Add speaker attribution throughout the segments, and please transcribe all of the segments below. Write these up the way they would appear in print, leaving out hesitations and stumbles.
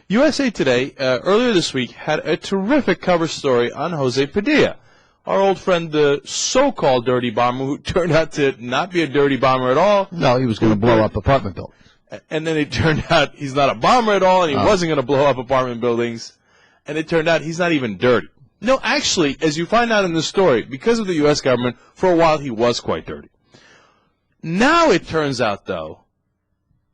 Speaker 1: USA Today, earlier this week, had a terrific cover story on Jose Padilla, our old friend, the so-called dirty bomber, who turned out to not be a dirty bomber at all.
Speaker 2: No, he was going to blow up apartment buildings.
Speaker 1: And then it turned out he's not a bomber at all, and he wasn't going to blow up apartment buildings. And it turned out he's not even dirty. No, actually, as you find out in the story, because of the U.S. government, for a while he was quite dirty. Now it turns out, though,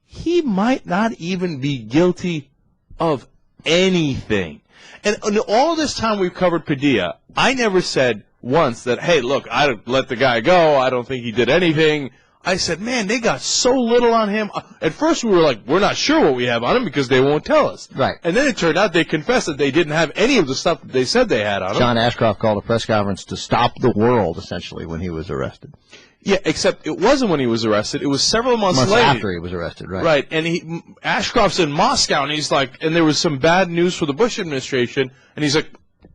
Speaker 1: he might not even be guilty of anything. And all this time we've covered Padilla, I never said once that, hey, look, I let the guy go. I don't think he did anything. I said, man, they got so little on him. At first we were like, we're not sure what we have on him because they won't tell us.
Speaker 2: Right.
Speaker 1: And then it turned out they confessed that they didn't have any of the stuff that they said they had on him.
Speaker 2: John Ashcroft called a press conference to stop the world, essentially, when he was arrested.
Speaker 1: Yeah, except it wasn't when he was arrested. It was several months later.
Speaker 2: After he was arrested, right.
Speaker 1: Right, and Ashcroft's in Moscow, and he's like, and there was some bad news for the Bush administration, and he's like,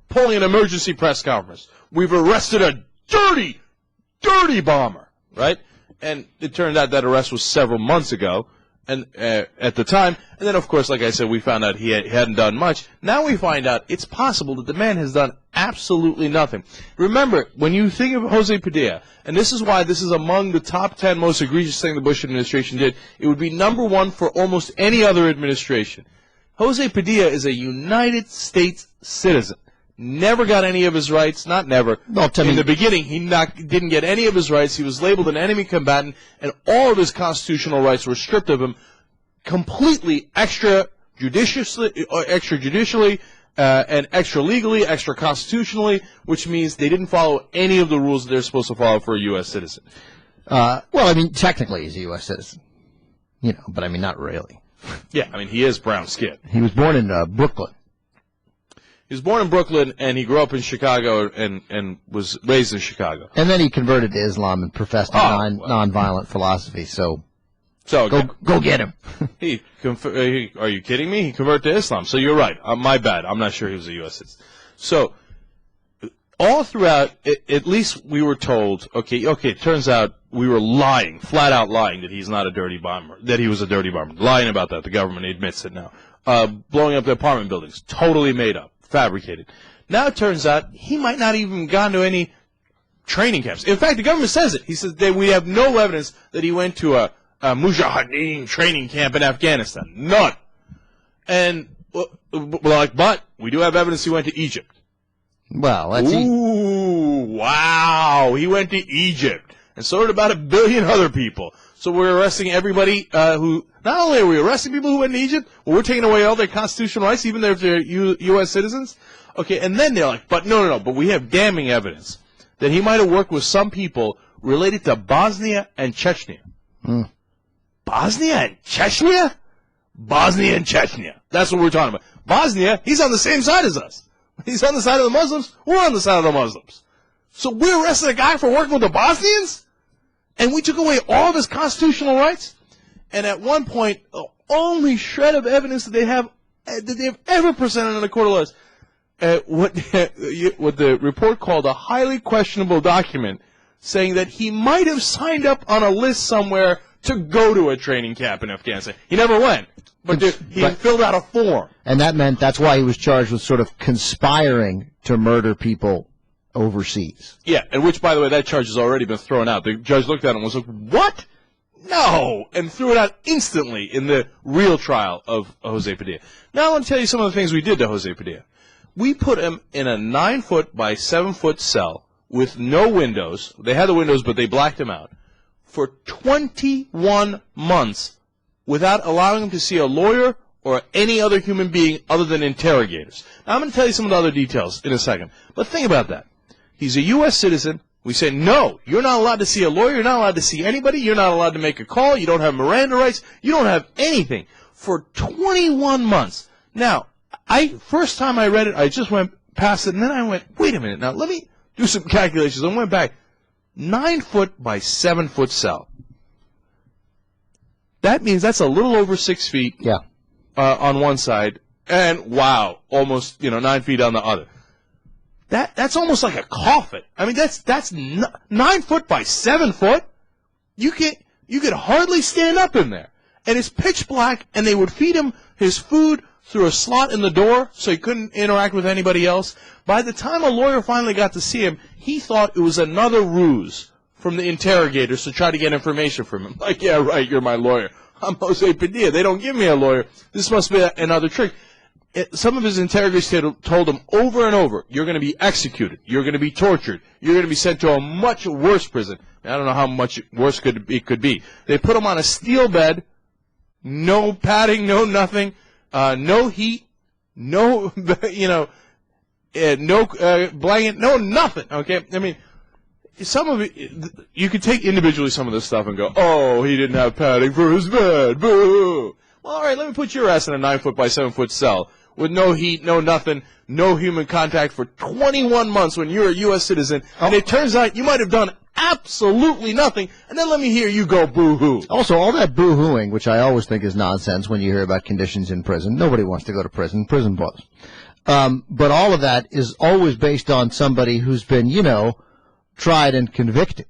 Speaker 1: pulling an emergency press conference. We've arrested a dirty, dirty bomber, right? And it turned out that arrest was several months ago, and at the time. And then, of course, like I said, we found out he hadn't done much. Now we find out it's possible that the man has done absolutely nothing. Remember, when you think of Jose Padilla, and this is why this is among the top 10 most egregious thing the Bush administration did, it would be number one for almost any other administration. Jose Padilla is a United States citizen. Never got any of his rights, not never.
Speaker 2: Well,
Speaker 1: in the beginning, he didn't get any of his rights. He was labeled an enemy combatant, and all of his constitutional rights were stripped of him completely extrajudicially, and extra-legally, extra-constitutionally, which means they didn't follow any of the rules that they're supposed to follow for a U.S. citizen.
Speaker 2: Well, I mean, technically he's a U.S. citizen, but I mean, not really.
Speaker 1: Yeah, I mean, he is brown-skinned.
Speaker 2: He was born in Brooklyn.
Speaker 1: He was born in Brooklyn, and he grew up in Chicago and was raised in Chicago.
Speaker 2: And then he converted to Islam and professed a nonviolent philosophy. So go get him.
Speaker 1: Are you kidding me? He converted to Islam. So you're right. My bad. I'm not sure he was a U.S. citizen. So all throughout, at least we were told, okay, it turns out we were lying, flat out lying that he's not a dirty bomber, that he was a dirty bomber. Lying about that. The government admits it now. Blowing up the apartment buildings. Totally made up. Fabricated. Now it turns out he might not even gone to any training camps. In fact, the government says it. He says that we have no evidence that he went to a Mujahideen training camp in Afghanistan. None. And but we do have evidence he went to Egypt.
Speaker 2: Well, that's
Speaker 1: wow! He went to Egypt, and so did about 1 billion other people. So we're arresting everybody who. Not only are we arresting people who went to Egypt, but we're taking away all their constitutional rights, even if they're U.S. citizens. Okay, and then they're like, but no, but we have damning evidence that he might have worked with some people related to Bosnia and Chechnya. Bosnia and Chechnya? Bosnia and Chechnya. That's what we're talking about. Bosnia, he's on the same side as us. He's on the side of the Muslims. We're on the side of the Muslims. So we're arresting a guy for working with the Bosnians? And we took away all of his constitutional rights? And at one point, the only shred of evidence that they've ever presented in a court of law is what the report called a highly questionable document, saying that he might have signed up on a list somewhere to go to a training camp in Afghanistan. He never went, but he filled out a form.
Speaker 2: And that's why he was charged with sort of conspiring to murder people overseas.
Speaker 1: Yeah, and which, by the way, that charge has already been thrown out. The judge looked at it and was like, what? No! And threw it out instantly in the real trial of Jose Padilla. Now I want to tell you some of the things we did to Jose Padilla. We put him in a 9-foot by 7-foot cell with no windows. They had the windows, but they blacked him out. For 21 months without allowing him to see a lawyer or any other human being other than interrogators. Now I'm going to tell you some of the other details in a second. But think about that. He's a U.S. citizen. We say, no, you're not allowed to see a lawyer. You're not allowed to see anybody. You're not allowed to make a call. You don't have Miranda rights. You don't have anything for 21 months. Now, first time I read it, I just went past it, and then I went, wait a minute. Now, let me do some calculations. I went back. 9-foot by 7-foot cell. That means that's a little over 6 feet on one side, and wow, almost 9 feet on the other. That's almost like a coffin. I mean, that's 9 foot by 7 foot. You could hardly stand up in there. And it's pitch black, and they would feed him his food through a slot in the door so he couldn't interact with anybody else. By the time a lawyer finally got to see him, he thought it was another ruse from the interrogators to try to get information from him. Like, yeah, right, you're my lawyer. I'm Jose Padilla. They don't give me a lawyer. This must be another trick. Some of his interrogators told him over and over, you're going to be executed. You're going to be tortured. You're going to be sent to a much worse prison. I don't know how much worse it could be. They put him on a steel bed, no padding, no nothing, no heat, no, no blanket, no nothing, okay? I mean, some of it, you could take individually some of this stuff and go, oh, he didn't have padding for his bed, boo. Well, all right, let me put your ass in a 9-foot by 7-foot cell with no heat, no nothing, no human contact for 21 months when you're a U.S. citizen, and it turns out you might have done absolutely nothing, and then let me hear you go boo-hoo.
Speaker 2: Also, all that boo-hooing, which I always think is nonsense when you hear about conditions in prison. Nobody wants to go to prison. Prison blows. But all of that is always based on somebody who's been, tried and convicted,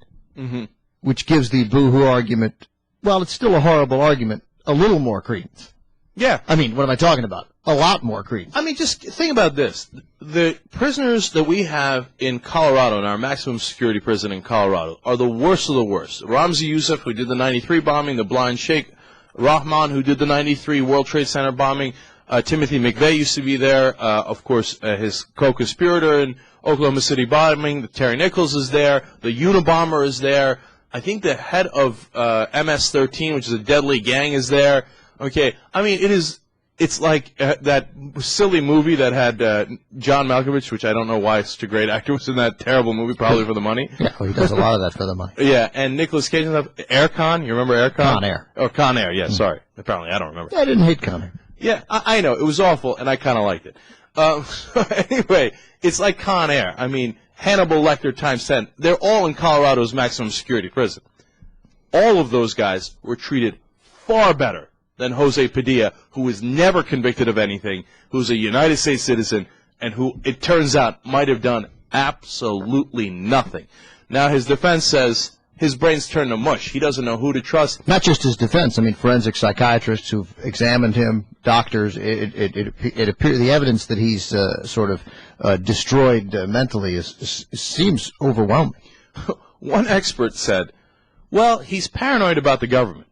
Speaker 2: which gives the boo-hoo argument, well, it's still a horrible argument, a little more credence.
Speaker 1: Yeah.
Speaker 2: I mean, what am I talking about? A lot more credence.
Speaker 1: I mean, just think about this. The prisoners that we have in Colorado, in our maximum security prison in Colorado, are the worst of the worst. Ramzi Youssef, who did the 93 bombing, the blind Sheikh Rahman, who did the 93 World Trade Center bombing, Timothy McVeigh used to be there, of course, his co-conspirator in Oklahoma City bombing, the Terry Nichols is there, the Unabomber is there, I think the head of MS-13, which is a deadly gang, is there. Okay, I mean, it's like that silly movie that had John Malkovich, which I don't know why such a great actor was in that terrible movie, probably for the money.
Speaker 2: Yeah, well, he does a lot of that for the money.
Speaker 1: Yeah, and Nicolas Cage and stuff. Aircon, you remember Aircon?
Speaker 2: Con Air.
Speaker 1: Oh, Con Air, yeah, sorry. Apparently, I don't remember.
Speaker 2: Yeah, I didn't hate Con Air.
Speaker 1: Yeah, I know. It was awful, and I kind of liked it. Anyway, it's like Con Air. I mean, Hannibal Lecter times 10. They're all in Colorado's maximum security prison. All of those guys were treated far better than Jose Padilla, who was never convicted of anything, who's a United States citizen, and who, it turns out, might have done absolutely nothing. Now, his defense says his brain's turned to mush. He doesn't know who to trust.
Speaker 2: Not just his defense. I mean, forensic psychiatrists who've examined him, doctors, it appears the evidence that he's destroyed mentally seems overwhelming.
Speaker 1: One expert said, well, he's paranoid about the government.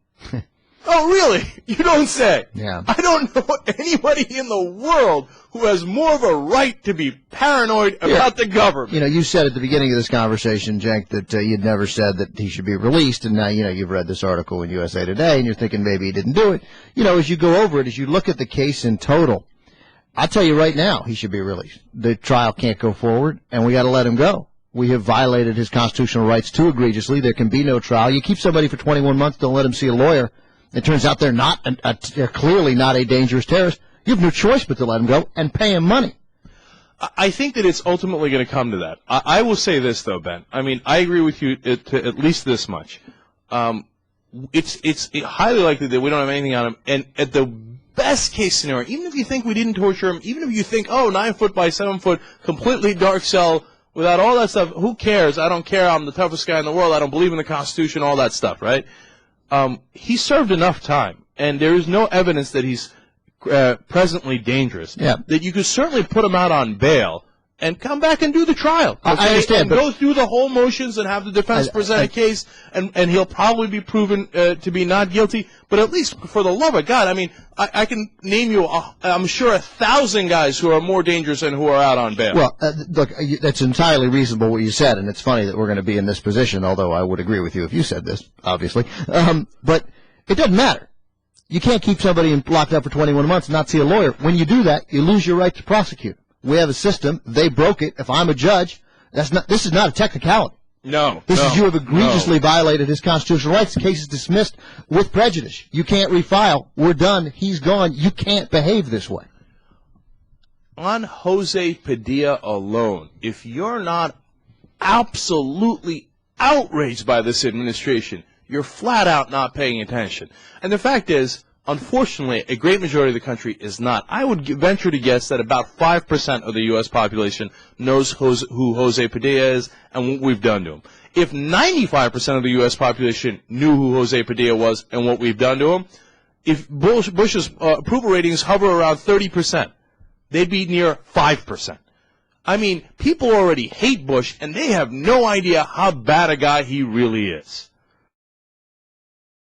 Speaker 1: Oh, really? You don't say?
Speaker 2: Yeah.
Speaker 1: I don't know anybody in the world who has more of a right to be paranoid about the government.
Speaker 2: You said at the beginning of this conversation, Cenk, that you'd never said that he should be released, and now, you've read this article in USA Today, and you're thinking maybe he didn't do it. As you go over it, as you look at the case in total, I'll tell you right now, he should be released. The trial can't go forward, and we got to let him go. We have violated his constitutional rights too egregiously. There can be no trial. You keep somebody for 21 months, don't let him see a lawyer. It turns out they're clearly not a dangerous terrorist. You have no choice but to let him go and pay him money.
Speaker 1: I think that it's ultimately going to come to that. I will say this, though, Ben. I mean, I agree with you to at least this much. It's highly likely that we don't have anything on him. And at the best case scenario, even if you think we didn't torture him, even if you think, 9-foot by 7-foot, completely dark cell, without all that stuff, who cares? I don't care. I'm the toughest guy in the world. I don't believe in the Constitution, all that stuff, right? He served enough time, and there is no evidence that he's presently dangerous.
Speaker 2: Yeah.
Speaker 1: That you could certainly put him out on bail and come back and do the trial. Okay?
Speaker 2: I understand,
Speaker 1: and
Speaker 2: but
Speaker 1: go through the whole motions and have the defense present a case, and he'll probably be proven to be not guilty. But at least, for the love of God, I mean, I can name you, I'm sure, 1,000 guys who are more dangerous and who are out on bail.
Speaker 2: Well, look, that's entirely reasonable what you said, and it's funny that we're going to be in this position, although I would agree with you if you said this, obviously. But it doesn't matter. You can't keep somebody locked up for 21 months and not see a lawyer. When you do that, you lose your right to prosecute. We have a system. They broke it. If I'm a judge, this is not a technicality.
Speaker 1: No.
Speaker 2: You have egregiously violated his constitutional rights. The case is dismissed with prejudice. You can't refile. We're done. He's gone. You can't behave this way.
Speaker 1: On Jose Padilla alone, if you're not absolutely outraged by this administration, you're flat out not paying attention. And the fact is, unfortunately, a great majority of the country is not. I would venture to guess that about 5% of the U.S. population knows who Jose Padilla is and what we've done to him. If 95% of the U.S. population knew who Jose Padilla was and what we've done to him, if Bush's approval ratings hover around 30%, they'd be near 5%. I mean, people already hate Bush, and they have no idea how bad a guy he really is.